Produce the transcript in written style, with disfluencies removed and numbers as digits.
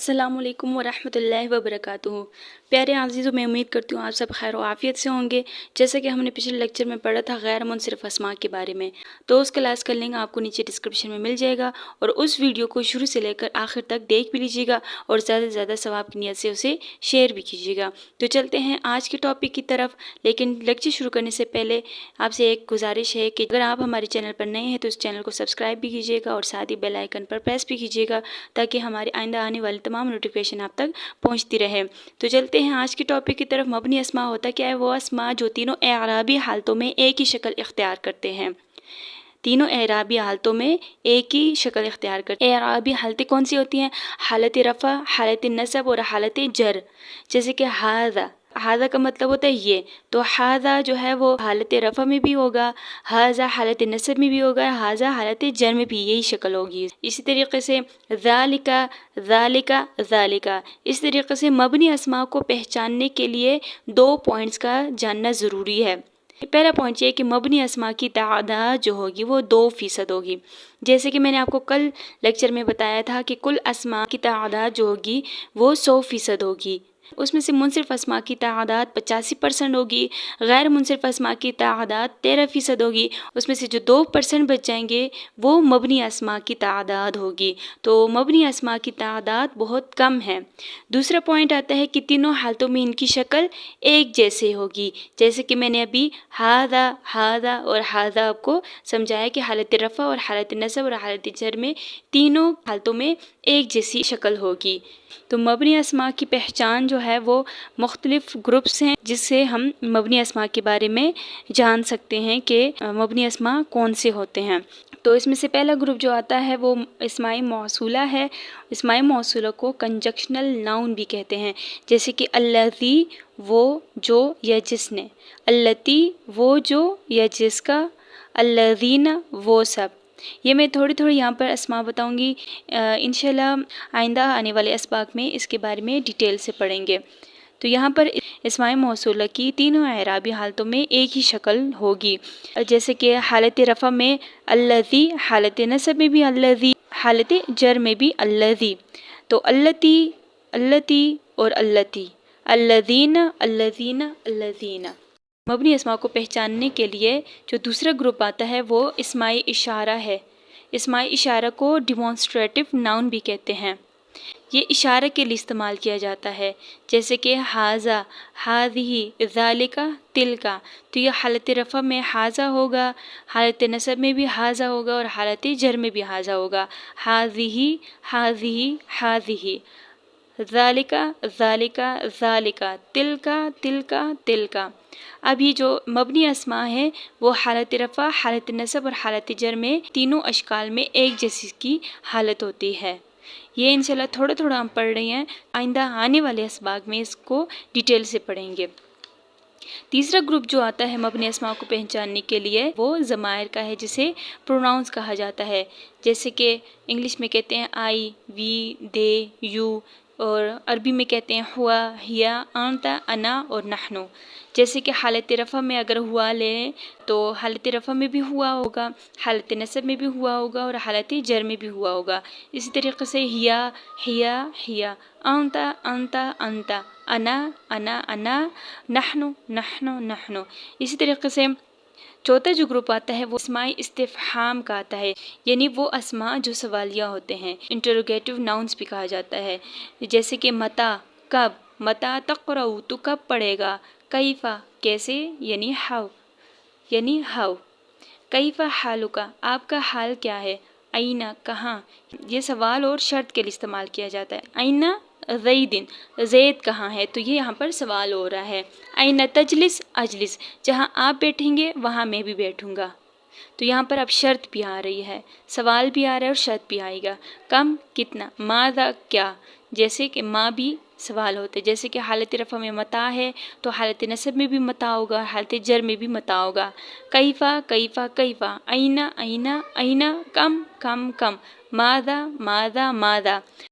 अस्सलामुअलैकुम वरहमतुल्लाहि वबरकातुहू। प्यारे अज़ीज़ों, मैं उम्मीद करती हूँ आप सब खैर व आफ़ियत से होंगे। जैसा कि हमने पिछले लेक्चर में पढ़ा था गैर मुनसरिफ़ अस्मा के बारे में, तो उस क्लास का लिंक आपको नीचे डिस्क्रिप्शन में मिल जाएगा और उस वीडियो को शुरू से लेकर आखिर तक देख भी लीजिएगा और ज़्यादा से ज़्यादा सवाब की नीयत से उसे शेयर भी कीजिएगा। तो चलते हैं आज के टॉपिक की तरफ, लेकिन लेक्चर शुरू करने से पहले आपसे एक गुजारिश है कि अगर आप हमारे चैनल पर नए हैं तो इस चैनल को सब्सक्राइब भी कीजिएगा और साथ ही बेल आइकन पर प्रेस भी कीजिएगा ताकि हमारे आइंदा आने वाली तमाम नोटिफिकेशन आप तक पहुंचती रहे। तो चलते हैं आज के टॉपिक की तरफ। मबनी अस्मा होता क्या है? वो अस्मा जो तीनों एराबी हालतों में एक ही शक्ल इख्तियार करते हैं। तीनों एराबी हालतों में एक ही शक्ल इख्तियार करते हैं। एराबी हालतें कौन सी होती हैं? हालत रफ़ा, हालत नसब और हालत जर। जैसे कि हाज़ा, हाज़ा का मतलब होता है ये, तो हाज़ा जो है वो हालत रफ़ा में भी होगा, हाज़ा हालत नसब में भी होगा, हाज़ा हालत जर में भी यही शक्ल होगी। इसी तरीके से ज़ालिका, ज़ालिका, ज़ालिका। इस तरीके से मबनी अस्मा को पहचानने के लिए 2 पॉइंट्स का जानना ज़रूरी है। पहला पॉइंट ये है कि मबनी अस्मा की तादाद जो होगी वो 2% होगी। जैसे कि मैंने आपको कल लेक्चर में बताया था कि कुल अस्मा की तादाद जो होगी वो 100% होगी। उसमें से मुनसिफ अस्मा की तादाद 85% होगी, गैर मुनसिफ अस्मा की तादाद 13% होगी। उसमें से जो 2% बच जाएंगे वो मबनी अस्मा की तादाद होगी। तो मबनी अस्मा की तादाद बहुत कम है। दूसरा पॉइंट आता है कि तीनों हालतों में इनकी शक्ल एक जैसे होगी। जैसे कि मैंने अभी हाज़ा, हाज़ा और हाज़ा आपको समझाया कि हालत रफ़ा और हालत नसब और हालत जर में तीनों हालतों में एक जैसी शक्ल होगी। तो मबनी अस्मा की पहचान जो है वो मुख्तलिफ ग्रुप्स हैं जिससे हम मबनी अस्मा के बारे में जान सकते हैं कि मबनी अस्मा कौन से होते हैं। तो इसमें से पहला ग्रुप जो आता है वो इस्माई मौसूला है। इस्माई मौसूला को कंजक्शनल नाउन भी कहते हैं। जैसे कि अल्लज़ी, वो जो या जिसने, अल्लती, वो जो या जिसका, अल्लज़ीना, वो सब। ये मैं थोड़ी थोड़ी यहाँ पर अस्मा बताऊँगी। इंशाल्लाह आइंदा आने वाले असबाक में इसके बारे में डिटेल से पढ़ेंगे। तो यहाँ पर इस्माई मौसूला की तीनों एराबी हालतों में एक ही शक्ल होगी। जैसे कि हालत रफ़ा में अल्लज़ी, हालत नसब में भी अल्लज़ी, हालत जर में भी अल्लज़ी। तो अल्लती, अल्लती और अल्लती, अल्लज़ीना, अल्लज़ीना, अल्लज़ीना। मबनी अस्मा को पहचानने के लिए जो दूसरा ग्रुप आता है वो इस्माई इशारा है। इस्माई इशारा को डिमॉन्स्ट्रेटिव नाउन भी कहते हैं। ये इशारे के लिए इस्तेमाल किया जाता है। जैसे कि हाज़ा, हाज़िही, ज़ालिका, तिलका। तो ये हालत रफ़ा में हाज़ा होगा, हालत नसब में भी हाज़ा होगा और हालत जर में भी हाज़ा होगा। हाज़िही, हाज़िही, हाज़िही। ज़ालिका, ज़ालिका, ज़ालिका। तिलका, तिलका, तिलका। अब ये जो मबनी अस्मा है वो हालत रफ़ा, हालत नसब और हालत जर में तीनों अशकाल में एक जैसी की हालत होती है। ये इंशाल्लाह थोड़ा थोड़ा हम पढ़ रहे हैं, आइंदा आने वाले असबाक में इसको डिटेल से पढ़ेंगे। तीसरा ग्रुप जो आता है मबनी अस्मा को पहचानने के लिए वो ज़मायर का है, जिसे प्रोनाउंस कहा जाता है। जैसे कि इंग्लिश में कहते हैं आई, वी, दे, यू, और अरबी में कहते हैं हुआ, हिया, आंता, अना और नहनो। जैसे कि हालत रफ़ा में अगर हुआ लें तो हालत रफ़ा में भी हुआ होगा, हालत नसब में भी हुआ होगा और हालत जर में भी हुआ होगा। इसी तरीके से हिया, हिया, हिया, आंता, अंता, अंता, अना, अना, अना, नहनो, नहनो, नहनो। इसी तरीके से चौथा जो ग्रुप आता है वो इस्माई इस्तिफ़हाम का आता है, यानी वो अस्मा जो सवालिया होते हैं। इंटरोगेटिव नाउन्स भी कहा जाता है। जैसे कि मता, कब, मता तक़रऊ, तो कब पढ़ेगा, कैफ़ा, कैसे, यानी हाउ, यानी हाउ, कैफ़ा हालुका, आपका हाल क्या है, आइना, कहाँ। ये सवाल और शर्त के लिए इस्तेमाल किया जाता है। आइना ज़ैदिन, ज़ैद कहाँ है, तो ये यहाँ पर सवाल हो रहा है। आइना तजलिस, अजलिस, जहाँ आप बैठेंगे वहाँ मैं भी बैठूँगा। तो यहाँ पर अब शर्त भी आ रही है, सवाल भी आ रहा है और शर्त भी आएगा। कम, कितना, माज़ा, क्या। जैसे कि माँ भी सवाल होते, जैसे कि हालत रफ़ा में मता है तो हालत नसब में भी मता होगा, हालत जर में भी मता होगा। कैफ़ा, कैफ़ा, कैफ़ा। आइना, आइना, आइना, कम, कम, कम। माज़ा, माज़ा, माज़ा।